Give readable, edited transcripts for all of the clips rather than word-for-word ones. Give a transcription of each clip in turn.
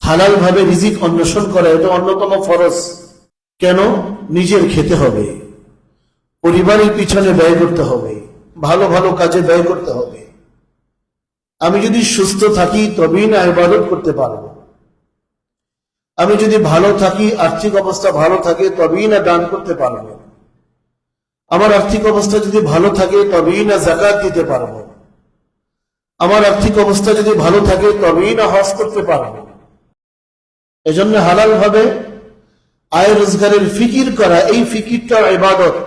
হালাল ভাবে রিজিক অন্বেষণ করা এটা অন্যতম ফরজ। কেন? নিজের খেতে হবে, পরিবারের পিছনে ব্যয় করতে হবে, ভালো ভালো কাজে ব্যয় করতে হবে। আমি যদি সুস্থ থাকি তবেই না ইবাদত করতে পারবো। আমি যদি ভালো থাকি, আর্থিক অবস্থা ভালো থাকে তবেই না দান করতে পারবো। আমার আর্থিক অবস্থা যদি ভালো থাকে তবেই না যাকাত দিতে পারবো। আমার আর্থিক অবস্থা যদি ভালো থাকে তবেই না হজ করতে পারবো। এজন্য হালাল ভাবে আয় রোজগারের ফিকির করা, এই ফিকিরটা ইবাদত।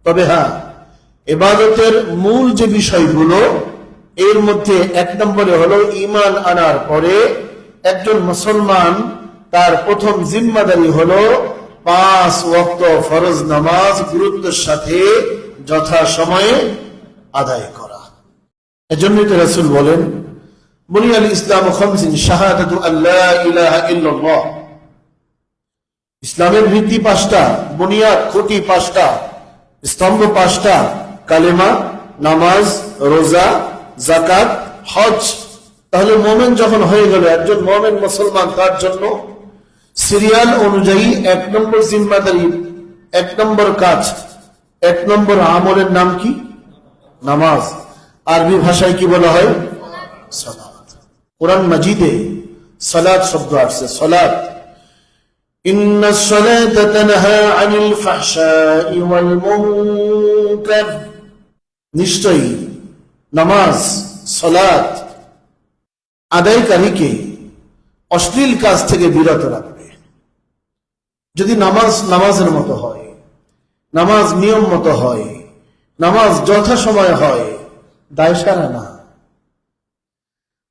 তবে হ্যাঁ, ইবাদতের মূল যে বিষয়গুলো, এর মধ্যে এক নম্বরে হলো ঈমান আনার পরে একজন মুসলমান তার প্রথম জিম্মাদারি হলো 5 ওয়াক্ত ফরজ নামাজ গুরুত্বের সাথে যথাসময়ে আদায় করা। এজন্যই তো রাসূল বলেন, বুনিয়াল ইসলামু খামসিন শাহাদাতু আল্লা ইলাহা ইল্লাল্লাহ। ইসলামের ভিত্তি 5টা, বুনিয়াদ খুঁটি 5টা, স্তম্ভ 5টা, কালেমা, নামাজ, রোজা, যাকাত, হজ। তাহলে মুমিন যখন হয়ে গেল, একজন মুমিন মুসলমান, তার জন্য সিরিয়াল অনুযায়ী 1 নম্বর জিম্মাদারি, 1 নম্বর কাজ, 1 নম্বর আমলের নাম কি? নামাজ। আরবি ভাষায় কি বলা হয়? সালাত। কোরআন মাজিদে সালাত শব্দ আসছে, সালাত। ইন্নাস সালাতা তানহা আনিল ফাহশাই ওয়াল মুনকার। নিশ্চয়ই নামাজ, সালাত আদায়কারীকে অশ্লীল কাজ থেকে বিরত রাখবে। যদি নামাজ নামাজের মতো হয়, নামাজ নিয়ম মতো হয়, নামাজ যথাসময় হয়, দায় সারা না।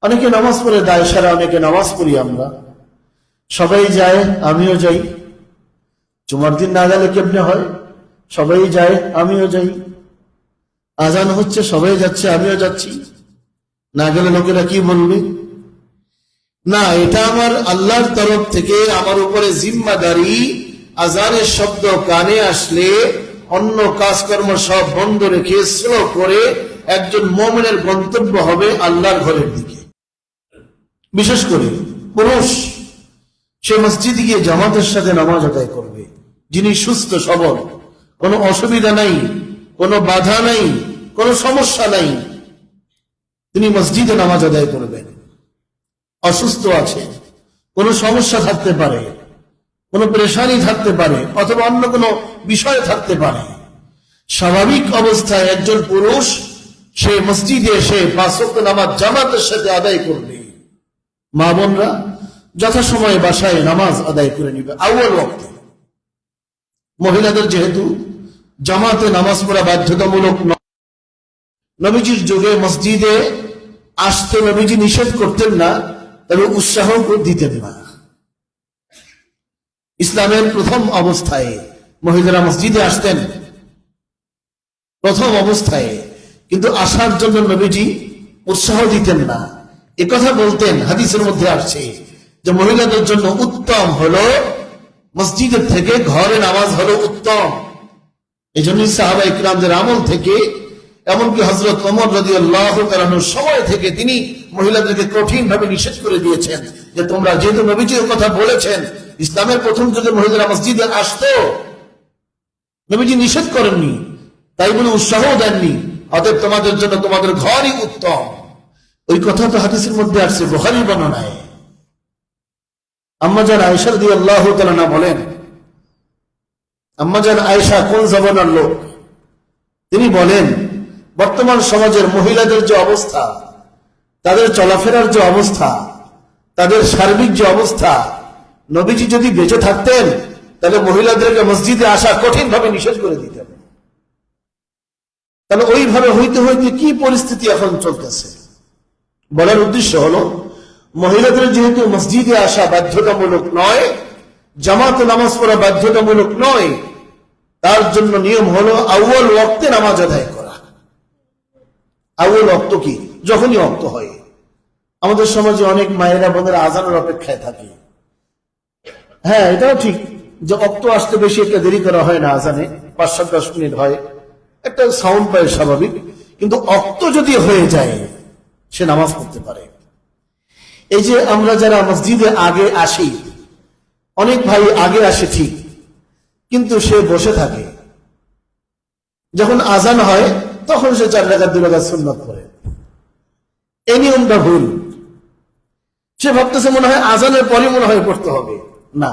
অনেকে নামাজ পড়ে দায় সারা, অনেকে নামাজ পড়ি আমরা, সবাই যায় আমিও যাই। জুমার দিন না গেলে কেমনে হয়? সবাই যায় আমিও যাই। আজান হচ্ছে সবাই যাচ্ছে আমিও যাচ্ছি, না গেলে লোকেরা কি বলবে? না, এটা আমার আল্লাহর তরফ থেকে আমার উপরে জিম্মাদারি। আজানের শব্দ কানে আসলে অন্য কাজকর্ম সব বন্ধ রেখে স্লো করে একজন মুমিনের গন্তব্য হবে আল্লাহর ঘরের দিকে। বিশেষ করে পুরুষ, সে মসজিদে গিয়ে জামাতের সাথে নামাজ আদায় করবে। যিনি সুস্থ সবল, কোনো অসুবিধা নাই, কোনো বাধা নাই, কোনো সমস্যা নাই, তিনি মসজিদে নামাজ আদায় করবেন। অসুস্থ আছে, কোনো সমস্যা থাকতে পারে, কোনো পেরেশানি থাকতে পারে, অথবা অন্য কোনো বিষয় থাকতে পারে, স্বাভাবিক অবস্থায় একজন পুরুষ সে মসজিদে এসে 5 ওয়াক্ত নামাজ জামাতের সাথে আদায় করবে। মা বোনরা যথাসময়ে বাসায় নামাজ আদায় করে নিবে আউয়াল ওয়াক্তে। মহিলাদের যেহেতু জামাতে নামাজ পড়া বাধ্যতামূলক নয়, নবীজির যুগে মসজিদে আসতে নবীজি নিষেধ করতেন না, তবে উৎসাহ দিতেন না। ইসলামের প্রথম অবস্থায় মহিলারা মসজিদে আসতেন, প্রথম অবস্থায়, কিন্তু আসার জন্য নবীজি উৎসাহ দিতেন না। একথা বলতেন, হাদিসের মধ্যে আসছে যে মহিলাদের জন্য উত্তম হলো মসজিদের থেকে ঘরে নামাজ হলো উত্তম। এই জন্য সাহাবা ইকরামদের আমল থেকে, এমনকি হযরত ওমর রাদিয়াল্লাহু তাআলার সময় থেকে তিনি মহিলাদেরকে কঠিন ভাবে নিষেধ করে দিয়েছেন যে তোমরা যেহেতু নবীজির কথা বলেছেন, ইসলামের প্রথম যুগে মহিলারা মসজিদে আসতো, নবীজি নিষেধ করেননি, তাই বলে উৎসাহ দেননি, অতএব তোমাদের জন্য তোমাদের ঘরই উত্তম। ওই কথা তো হাদিসের মধ্যে আসছে, বুখারী বর্ণনায়। আম্মা জান আয়েশা রাদিয়াল্লাহু তাআলা বলেন, আম্মা জান আয়েশা কোন জমানার লোক? তিনি বলেন, বর্তমান সমাজের মহিলাদের যে অবস্থা, তাদের চলাফেরার যে অবস্থা, তাদের সার্বিক যে অবস্থা, নবীজি যদি বেঁচে থাকতেন তাহলে মহিলাদেরকে মসজিদে আসা কঠিন ভাবে নিষেধ করে দিতেন। তাহলে ওইভাবে হইতে হইতে কি পরিস্থিতি এখন চলতেছে? বলার উদ্দেশ্য হলো, মহিলাদের যেহেতু মসজিদে আসা বাধ্যতামূলক নয়, জামাতে নামাজ পড়া বাধ্যতামূলক নয়, তার জন্য নিয়ম হলো আউয়াল ওয়াক্তে নামাজ আদায় করা। আউয়াল ওয়াক্ত কি? যখনই ওয়াক্ত হয়। আমাদের সমাজে অনেক মায়েরা বোনেরা আজানের অপেক্ষায় থাকে। হ্যাঁ, এটাও ঠিক যে ওয়াক্ত আসতে বেশি একটা দেরি করা হয় না, আজানে 5-10 মিনিট হয়, একটা সাউন্ড পায় স্বাভাবিক, কিন্তু ওয়াক্ত যদি হয়ে যায় সে নামাজ পড়তে পারে। এই যে আমরা যারা মসজিদে আগে আসি, অনেক ভাই আগে আসে ঠিক, কিন্তু সে বসে থাকে, যখন আজান হয় তখন সে 4 রাকাত 2 রাকাত সুন্নাত পড়ে। এই নিয়মটা ভুল। সে ভাবতেছে মনে হয় আজানের পরে মনে হয় পড়তে হবে। না,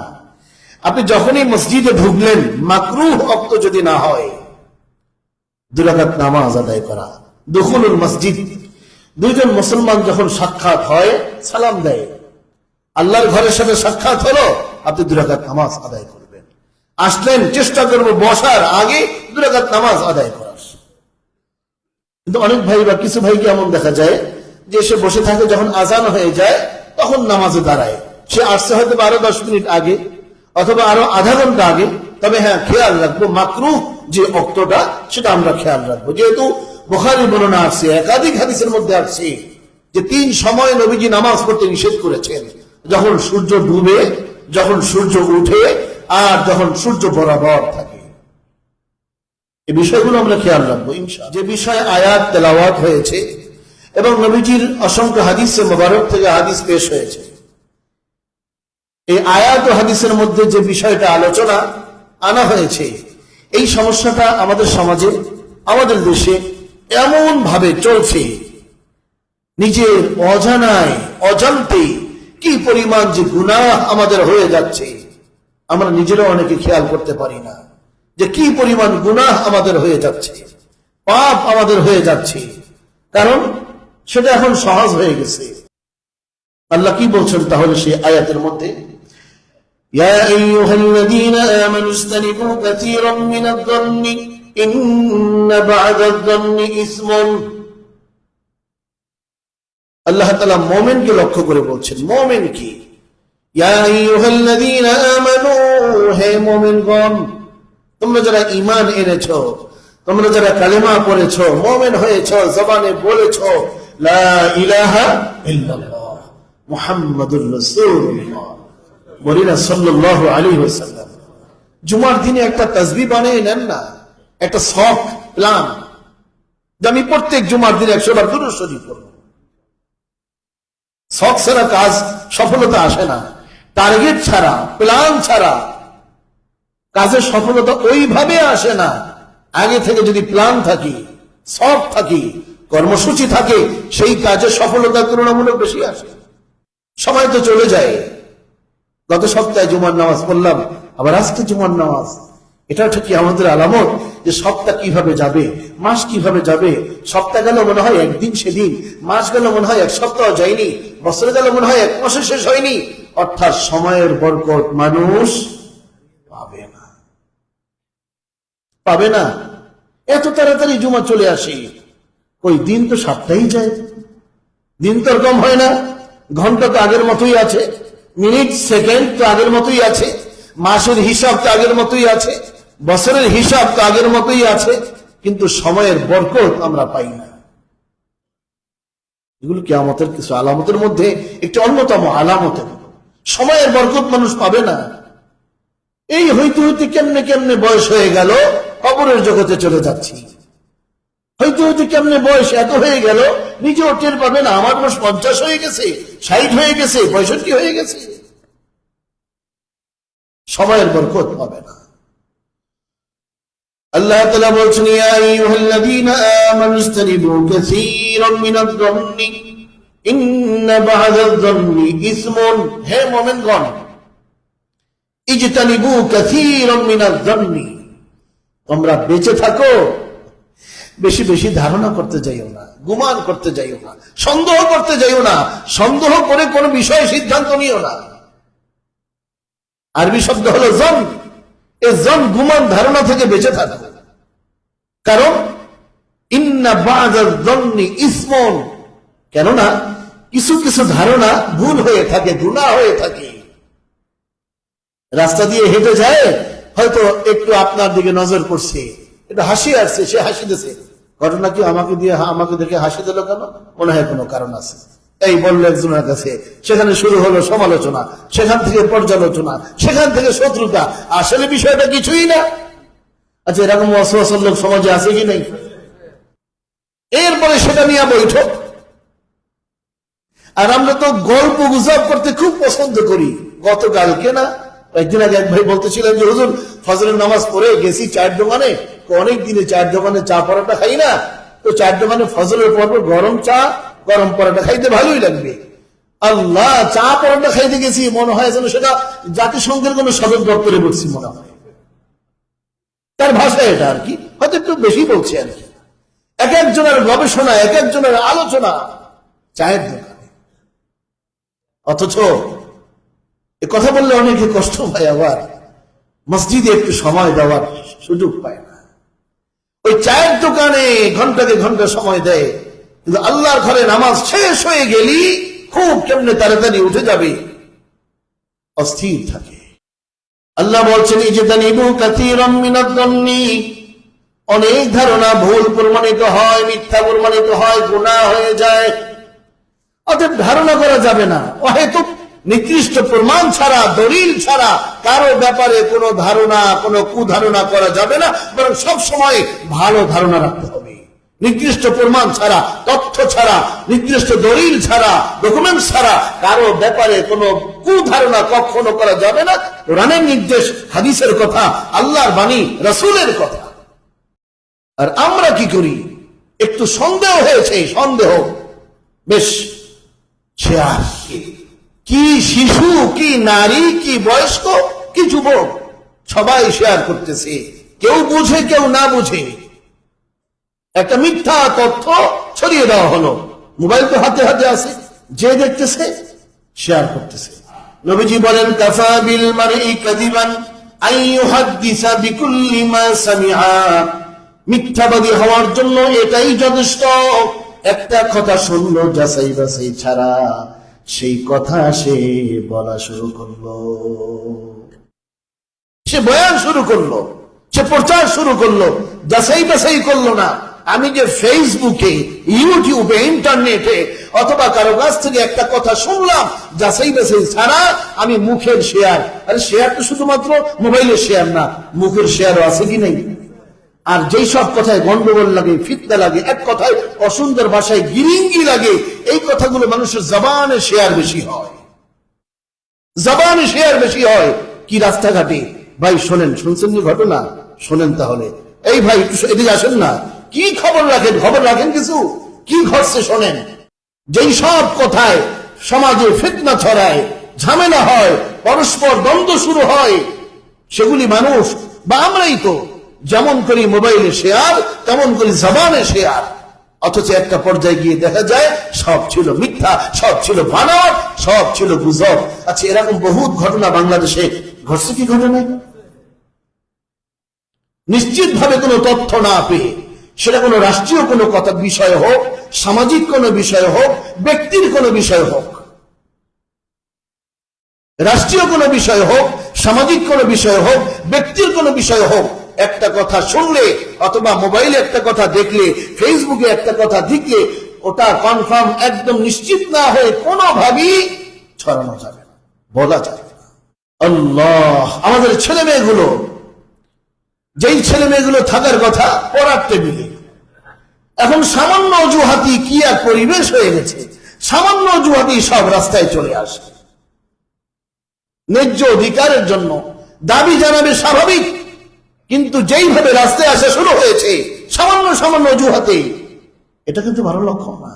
আপনি যখনই মসজিদে ঢুকলেন, মাকরুহ ওয়াক্ত যদি না হয়, 2 রাকাত নামাজ আদায় করা। দুখুলুল মসজিদ, দুইজন মুসলমান যখন সাক্ষাৎ হয়, সালাম দেয়, আল্লাহর ঘরের সাথে সাক্ষাৎ হলো, আপনি 2 রাকাত নামাজ আদায় করবেন। আসলেন, চেষ্টা করবো বসার আগে 2 রাকাত নামাজ আদায় করার। কিন্তু অনেক ভাই বা কিছু ভাইকে এমন দেখা যায় যে সে বসে থাকে, যখন আজান হয়ে যায় তখন নামাজে দাঁড়ায়। সে আসছে হয়তো 12-10 মিনিট আগে অথবা আরো আধা ঘন্টা আগে। তবে হ্যাঁ, খেয়াল রাখবো মাকরুহ যে ওয়াক্তটা, সেটা আমরা খেয়াল রাখবো। যেহেতু বুখারী বর্ণনা আসছে, একাধিক হাদিসের মধ্যে আসছে যে 3 সময় নবীজি নামাজ পড়তে নিষেধ করেছেন: যখন সূর্য ডুবে, যখন সূর্য উঠে, আর যখন সূর্য বরাবর থাকে। এই বিষয়গুলো আমরা খেয়াল রাখবো ইনশাআল্লাহ। যে বিষয়ে আয়াত তেলাওয়াত হয়েছে এবং নবীজির অসংখ্য হাদিসে মোবারক থেকে হাদিস পেশ হয়েছে, এই আয়াত ও হাদিসের মধ্যে যে বিষয়টা আলোচনা আনা হয়েছে, এই সমস্যাটা আমাদের সমাজে, আমাদের দেশে এমন ভাবে চলছে, নিজের অজানায় অজান্তে কি পরিমাণ যে গুনাহ আমাদের হয়ে যাচ্ছে, আমরা নিজেরাও অনেকে খেয়াল করতে পারি না যে কি পরিমাণ গুনাহ আমাদের হয়ে যাচ্ছে, পাপ আমাদের হয়ে যাচ্ছে। কারণ সেটা এখন সহজ হয়ে গেছে। আল্লাহ কি বলছেন তাহলে সেই আয়াতের মধ্যে? ইয়া আইয়ুহাল্লাযীনা আমানু ইসতানিবু কাসীরাম মিনায-যন্নি ইন্না বা'দায-যন্নি ইসমুন। আল্লাহ তাআলা মুমিনকে লক্ষ্য করে বলছেন। মুমিন কি? ইয়া আইয়ুহাল্লাযীনা আমানু, হে মুমিনগণ, তোমরা যারা ঈমান এনেছো, তোমরা যারা কালেমা পড়েছো, মুমিন হয়েছো, জবানে বলেছো লা ইলাহা ইল্লাল্লাহ মুহাম্মাদুর রাসূলুল্লাহ, বলিনা সাল্লাল্লাহু আলাইহি ওয়াসাল্লাম। জুমার দিনে একটা তাসবিহ বানিয়ে নেন না, একটা শখ প্ল্যান, যে আমি প্রত্যেক জুমার দিনে 100 বার দুরূদ শরীফ পড়ব। শখ ছাড়া কাজ সফলতা আসে না। টার্গেট ছাড়া, প্ল্যান ছাড়া কাজের সফলতা ওইভাবে আসে না। আগে থেকে যদি প্ল্যান থাকি, শখ থাকি, কর্মসূচি থাকে, সেই কাজের সফলতা তুলনামূলক বেশি আসে। সময় তো চলে যায়। গত সপ্তাহে জুমার নামাজ পড়লাম, আবার আজকে জুমার নামাজ। এটা ঠিকই আমাদের আলামত যে সপ্তাহ কিভাবে যাবে, মাস কিভাবে যাবে। সপ্তাহ গেল মনে হয় একদিন সেদিন, মাস গেল মনে হয় 1 সপ্তাহ যায়নি, বছর গেল মনে হয় 1 মাসে শেষ হয়নি। অর্থাৎ সময়ের বরকত মানুষ পাবে না, পাবে না। এত তাড়াতাড়ি জুমা চলে আসে, ওই দিন তো সপ্তাহেই যায়, দিন তো কম হয় না। ঘন্টা তো আগের মতোই আছে, মিনিট সেকেন্ড তো আগের মতোই আছে, মাসের হিসাব তো আগের মতোই আছে, বছরের হিসাব তো আগের মতোই আছে, কিন্তু সময়ের বরকত আমরা পাই না। এগুলো কিয়ামতের কিছু আলামতের মধ্যে একটি অন্যতম আলামত। সময়ের বরকত মানুষ পাবে না। এই হইতে হইতে কেমনে কেমনে বয়স হয়ে গেল, কবরের জগতে চলে যাচ্ছি। হইতে হইতে কেমনে বয়স এত হয়ে গেল, নিজেও টের পাবে না। আমার বয়স 50 হয়ে গেছে, 60 হয়ে গেছে, 65 হয়ে গেছে। সময়ের বরকত পাবে না। আল্লাহ তাআলা বলছেন, ইয়া আইয়ুহাল্লাযীনা আমানু ইসতানিবু কাসীরাম মিনায-যন্নি ইন্না বা'দায-যন্নি ইসমুন। হে মুমিনগণ, ইজতানিবু কাসীরাম মিনায-যন্নি, তোমরা বেঁচে থাকো, বেশি বেশি ধারণা করতে যাইও না, গুমান করতে যাইও না, সন্দেহ করতে যাইও না, সন্দেহ করে কোন বিষয়ে সিদ্ধান্ত নিও না। আরবি শব্দ হলো জন। এই জন, গুমান, ধারণা থেকে বেঁচে থাকো। কারণ ইন্না বা'দায-যন্নি ইসমুন, কেননা কিছু কিছু ধারণা ভুল হয়ে থাকে, গুনাহ হয়ে থাকে। রাস্তা দিয়ে হেঁটে যায়, হয়তো একটু আপনার দিকে নজর পড়ছে, একটু হাসি আসছে, সে হাসি দিয়েছে। ঘটনা কি আমাকে দেখে হাসি দিল কেন? মনে হয় কোনো কারণ আছে। এই বললো একজনের কাছে, সেখানে শুরু হলো সমালোচনা, সেখান থেকে পর্যালোচনা, সেখান থেকে শত্রুতা। আসলে বিষয়টা কিছুই না। আচ্ছা, এরকম অসল লোক সমাজে আছে কি নেই? এরপরে সেটা নিয়ে বৈঠক। আর আমরা তো গল্প গুজব করতে খুব পছন্দ করি। গতকালকে না একদিন আগে এক ভাই বলতেছিলেন যে হুজুর ফজরের নামাজ পড়ে গেছি চায়ের দোকানে, অনেক দিনে চায়ের দোকানে চা পরোটা খাই না, তো চায়ের দোকানে ফজরের পর গরম চা গরম পরোটা খাইতে ভালোই লাগবে। আল্লাহ, চা পরোটা খাইতে গেছি, মনে হয় যেন সেটা জাতিসংঘের কোন সদর দপ্তরে বসছি মনে হয়। তার ভাষা এটা আর কি, হয়তো একটু বেশি বলছে আর কি। এক একজনের গবেষণা, এক একজনের আলোচনা চায়ের দোকানে। অথচ এ কথা বললে অনেকে কষ্ট পায়, আবার মসজিদে একটু সময় দেওয়ার সুযোগ পায় না। ওই চায়ের দোকানে ঘন্টাকে ঘন্টা সময় দেয়, কিন্তু আল্লাহর ঘরে নামাজ শেষ হয়ে গেলি খুব কেমনে তাড়াতাড়ি উঠে যাবে, অস্থির থাকে। আল্লাহ বলছেন ইজতানিবু কাসীরাম মিনাজ-যন্নি, অনেক ধারণা ভুল প্রমাণিত হয়, মিথ্যা প্রমাণিত হয়, গুনাহ হয়ে যায়। অতএব ধারণা করা যাবে না, অহেতুক নির্দিষ্ট প্রমাণ ছাড়া, দলিল ছাড়া কারো ব্যাপারে কোনো ধারণা, কোনো কুধারণা করা যাবে না, বরং সব সময় ভালো ধারণা রাখতে হবে। নির্দিষ্ট প্রমাণ ছাড়া, তথ্য ছাড়া, নির্দিষ্ট দলিল ছাড়া, ডকুমেন্ট ছাড়া কারো ব্যাপারে কোনো কুধারণা কখনো করা যাবে না। কোরআনের নির্দেশ, হাদিসের কথা, আল্লাহর বাণী, রাসূলের কথা। আর আমরা কি করি? একটু সন্দেহ হয়েছে, সন্দেহ বেশ শেয়ার, কি শিশু, কি নারী, কি বয়স্ক, কি যুবক, সবাই শেয়ার করতেছে, কেউ বুঝে কেউ না বুঝে। একটা মিথ্যা তথ্য ছড়িয়ে দেওয়া হলো, মোবাইল তো হাতে হাতে আছে, যে দেখতেছে শেয়ার করতেছে। নবীজি বলেন কাফা বিল মারই কাযিবান আন ইউহাদ্দিসা বিকুল্লি মা সামিআ, মিথ্যাবাদী হওয়ার জন্য এটাই যথেষ্ট, একটা কথা শুনলো যাচাই বাছাই ছাড়া সেই কথা সে বলা শুরু করলো, সে বয়ান শুরু করলো, সে প্রচার শুরু করলো, যাচাই বাছাই করলো না। আমি যে ফেসবুকে, ইউটিউবে, ইন্টারনেটে অথবা কারো কাছ থেকে একটা কথা শুনলাম যাচাই বাছাই ছাড়া, আমি মুখের শেয়ার, আরে শেয়ার তো শুধুমাত্র মোবাইলের শেয়ার না, মুখের শেয়ারও আছে কি নেই? আর যেই সব কথায় গন্ডগোল লাগে, ফিতনা লাগে, এক কথায় অসুন্দর ভাষায় গিরিঙ্গি লাগে, এই কথাগুলো মানুষের জবানে শেয়ার বেশি হয়, জবানে শেয়ার বেশি হয়। কি রাস্তাঘাটে ভাই শোনেন, শুনছেন যে ঘটনা, শোনেন তাহলে, এই ভাই একটু এদিকে আসেন না, কি খবর রাখেন, খবর রাখেন কিছু, কি ঘটছে শোনেন। যেই সব কথায় সমাজে ফিতনা ছড়ায়, ঝামেলা হয়, পরস্পর দ্বন্দ্ব শুরু হয়, সেগুলি মানুষ বা আমরাই তো যেমন করি মোবাইলে শেয়ার, তেমন করি জবানে শেয়ার। অথচ একটা পর্যায়ে গিয়ে দেখা যায় সব ছিল মিথ্যা, সব ছিল বানোয়াট, সব ছিল গুজব। আচ্ছা, এরকম বহুত ঘটনা বাংলাদেশে ঘটছে কি ঘটে নাই? নিশ্চিত ভাবে কোনো তথ্য না পেয়ে, সেটা কোনো রাষ্ট্রীয় কোনো কথা বিষয় হোক, সামাজিক কোনো বিষয় হোক, ব্যক্তির কোনো বিষয় হোক, রাষ্ট্রীয় কোনো বিষয় হোক, সামাজিক কোনো বিষয় হোক, ব্যক্তির কোনো বিষয় হোক, একটা কথা শুনলে অথবা মোবাইলে একটা কথা দেখলে, ফেসবুকে একটা কথা দেখলে, ওটা কনফার্ম একদম নিশ্চিত না হয়ে কোনোভাবেই ছড়ানো যাবে না, বলা যাবে না। আল্লাহ, আমাদের ছেলে মেয়েগুলো, যেই ছেলে মেয়েগুলো থাকার কথা পড়ার টেবিলে, এখন সামান্য অজুহাতি কি এক পরিবেশ হয়ে গেছে, সামান্য অজুহাতি সব রাস্তায় চলে আসে। ন্যায্য অধিকারের জন্য দাবি জানাবে স্বাভাবিক, কিন্তু যেইভাবে রাস্তায় আসা শুরু হয়েছে সামান্য সামান্য অজুহাতে, এটা কিন্তু ভালো লক্ষণ না,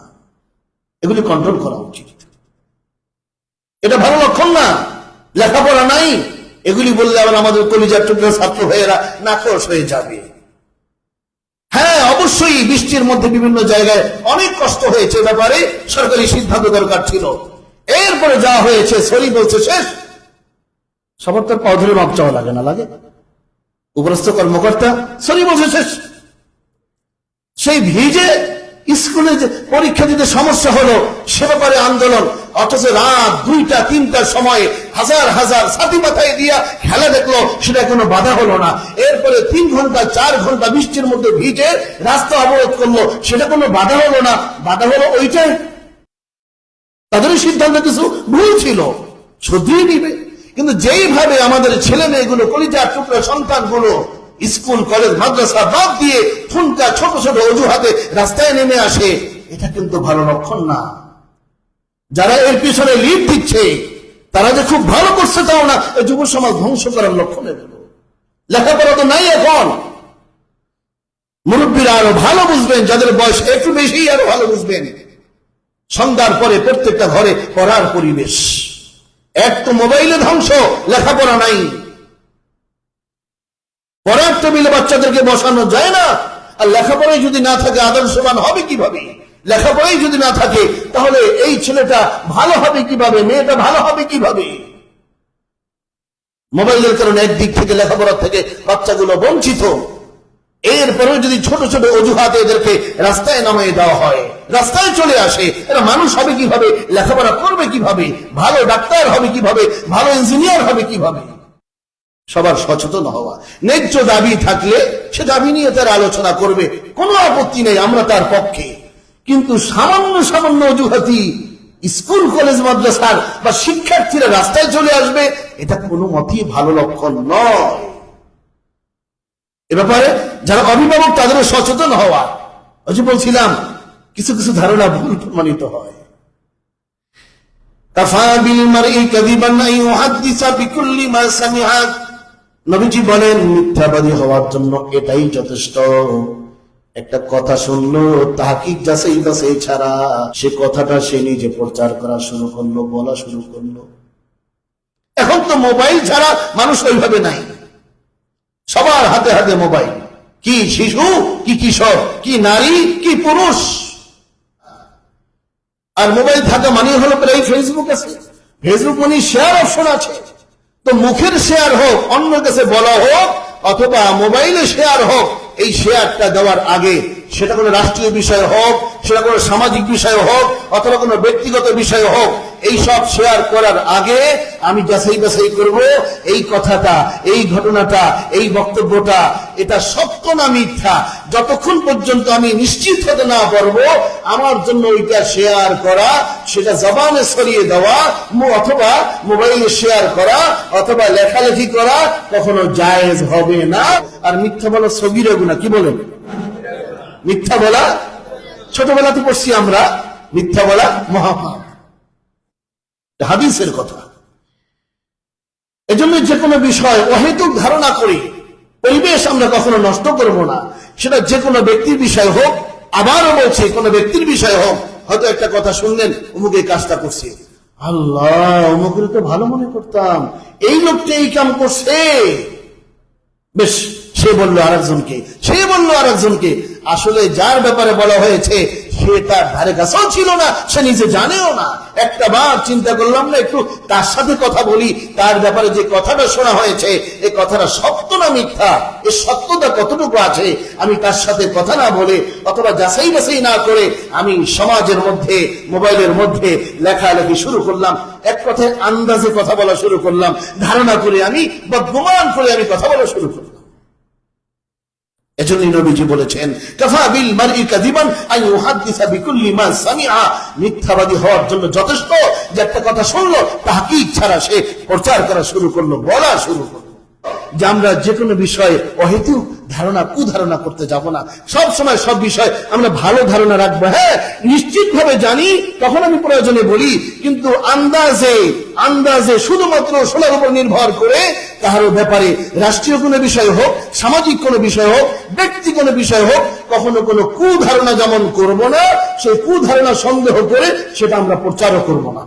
এগুলি কন্ট্রোল করা উচিত। এটা ভালো লক্ষণ না। লেখাপড়া নাই এগুলি বললে আবার আমাদের কলিজার টুকরা ছাত্র ভাইয়েরা নাকশ হয়ে যাবে। হ্যাঁ, অবশ্যই বৃষ্টির মধ্যে বিভিন্ন জায়গায় অনেক কষ্ট হয়েছে, ব্যাপারে সরকারি সিদ্ধান্ত দরকার ছিল। এরপরে যা হয়েছে, সরি বলছে শেষ, সবার তার পাও ধরে মাপ চাওয়া লাগে না? লাগে। উপরস্থ কর্মকর্তা সরি বলছে শেষ। সেই ভিজে স্কুলে যে পরীক্ষা দিতে সমস্যা হলো, সে ব্যাপারে আন্দোলন, অথচ রাত 2টা 3টার সময় হাজার হাজার ছাতি মাথায় দিয়া খেলা দেখলো, সেটা কোনো বাধা হলো না। এরপরে 3 ঘন্টা 4 ঘন্টা বৃষ্টির মধ্যে ভিজে রাস্তা অবরোধ করলো, সেটা কোনো বাধা হলো না। বাধা হলো ওইটাই, তাদের সিদ্ধান্ত কিছু ভুল ছিল, শুধরিয়ে দিবে। কিন্তু যেইভাবে আমাদের ছেলে মেয়েগুলো, কলিজার টুকরা সন্তানগুলো স্কুল কলেজ মাদ্রাসা বাদ দিয়ে ঠুনকা ছোট ছোট অজুহাতে রাস্তায় নেমে আসে, এটা কিন্তু ভালো লক্ষণ না। যারা এর পিছনে লিড দিচ্ছে তারা যে খুব ভালো করছে তাও না, এই যুব সমাজ ধ্বংস করার লক্ষণ এগুলো। লেখাপড়া তো নাই এখন, মুরব্বীরা আরো ভালো বুঝবেন, যাদের বয়স একটু বেশি আরো ভালো বুঝবেন। সন্ধ্যার পরে প্রত্যেকটা ঘরে পড়ার পরিবেশ, এক তো মোবাইলে ধ্বংস, লেখাপড়া নাই। পড়ার টেবিলে বাচ্চাদেরকে বসানো যায় না, আর লেখাপড়াই যদি না থাকে আদর্শবান হবে কিভাবে? লেখাপড়াই যদি না থাকে তাহলে এই ছেলেটা ভালো হবে কিভাবে, মেয়েটা ভালো হবে কিভাবে? মোবাইলের কারণে একদিক থেকে লেখাপড়ার থেকে বাচ্চাগুলো বঞ্চিত। এরপরেও যদি ছোট ছোট অজুহাতে এদেরকে রাস্তায় নামিয়ে দেওয়া হয়, রাস্তায় চলে আসে, এরা মানুষ হবে কিভাবে, লেখাপড়া করবে কিভাবে, ভালো ডাক্তার হবে কিভাবে, ভালো ইঞ্জিনিয়ার হবে কিভাবে? সবার সচেতন হওয়া, ন্যায্য দাবি থাকলে সে দাবি নিয়ে তারা আলোচনা করবে, কোনো আপত্তি নেই, আমরা তার পক্ষে। কিন্তু সামান্য সামান্য অজুহাতি স্কুল কলেজ মাদ্রাসার বা শিক্ষার্থীরা রাস্তায় চলে আসবে, এটা কোনো মতেই ভালো লক্ষণ নয়। এ ব্যাপারে যারা অভিভাবক তাদেরও সচেতন হওয়া। ওই যে বলছিলাম, কিছু কিছু ধারণা ভুল প্রমাণিত হয়। কাফা বিল মারই কাযিবান আন ইউহাদ্দিসা বিকুল্লি মা সামিআ, নবীজি বলেন মিথ্যাবাদী হওয়ার জন্য এটাই যথেষ্ট। একটা কথা শুনলো, তাহকিক যাচাই বাছাই ছাড়া সে কথাটা সে নিজে প্রচার করা শুরু করলো, বলা শুরু করলো। এখন তো মোবাইল ছাড়া মানুষ ওইভাবে নাই, সবার হাতে হাতে মোবাইল। কি শিশু, কি কিশোর, কি নারী, কি পুরুষ। আর মোবাইল থাকা মানে হলো প্রায় ফেসবুক আছে, ফেসবুক মানে শেয়ার অপশন আছে। তো মুখের শেয়ার হোক, অন্য কাছে বলা হোক, অথবা মোবাইলে শেয়ার হোক, এই শেয়ারটা দেওয়ার আগে সেটা কোনো রাষ্ট্রীয় বিষয় হোক, সেটা কোনো সামাজিক বিষয় হোক, অথবা কোনো ব্যক্তিগত বিষয় হোক, এই সব শেয়ার করার আগে আমি যাচাই বাছাই করব এই কথাটা, এই ঘটনাটা, এই বক্তব্যটা এটা সত্য না মিথ্যা। যতক্ষণ পর্যন্ত আমি নিশ্চিত হতে না পারবো, আমার জন্য ওইটা শেয়ার করা, সেটা জবানে ছড়িয়ে দেওয়া অথবা মোবাইলে শেয়ার করা অথবা লেখালেখি করা কখনো জায়েজ হবে না। আর মিথ্যা বলা সগীরা গুনাহ, কি বলেন? মিথ্যা বলা, ছোটবেলাতে পড়ছি আমরা, মিথ্যা বলা মহাপাপ, হাদিসের কথা। এজন্য যে কোনো বিষয় অহেতুক ধারণা করি, পরিবেশ আমরা কখনো নষ্ট করব না। সেটা যে কোনো ব্যক্তির বিষয় হোক, আবারও বলছি কোনো ব্যক্তির বিষয় হোক। হয়তো একটা কথা শুনলেন, অমুক এই কাজটা করছে, আল্লাহ অমুকের তো ভালো মনে করতাম, এই লোকটা এই কাম করছে, বেশ, সে বললো আরেকজনকে, সে বললো আরেকজনকে। আসলে যার ব্যাপারে বলা হয়েছে সে তার ধারে কাছেও ছিল না, সে নিজে জানেও না। একটা বার চিন্তা করলাম না একটু তার সাথে কথা বলি, তার ব্যাপারে যে কথাটা শোনা হয়েছে এই কথাটা সত্য না মিথ্যা, এর সত্যতা কতটুকু আছে, আমি তার সাথে কথা না বলে অথবা যাচাই বাছাই না করে আমি সমাজের মধ্যে, মোবাইলের মধ্যে লেখালেখি শুরু করলাম, এক কথায় আন্দাজে কথা বলা শুরু করলাম, ধারণা করে আমি বা গুমান করে আমি কথা বলা শুরু করলাম। এজন্যই নবীজি বলেছেন কাফা বিল মারই কাযিবান আন ইউহাদ্দিসা বিকুল্লি মা সামিআ, মিথ্যাবাদী হওয়ার জন্য যথেষ্ট যে একটা কথা শুনলো, তাহকিক ছাড়া সে প্রচার করা শুরু করলো, বলা শুরু করলো। যে আমরা যে কোনো বিষয়ে অহেতুক ধারণা, কুধারণা করতে যাব না। সব সময় সব বিষয় আমরা ভালো ধারণা রাখবো। হ্যাঁ, নিশ্চিত ভাবে জানি, তখন আমি প্রয়োজনে বলি, কিন্তু আন্দাজে আন্দাজে শুধুমাত্র শোনার উপর নির্ভর করে কারো ব্যাপারে, রাষ্ট্রীয় কোনো বিষয় হোক, সামাজিক কোনো বিষয় হোক, ব্যক্তি কোনো বিষয় হোক, কখনো কোনো কুধারণা যেমন করব না, সেই কুধারণা সন্দেহ করে সেটা আমরা প্রচারও করব না।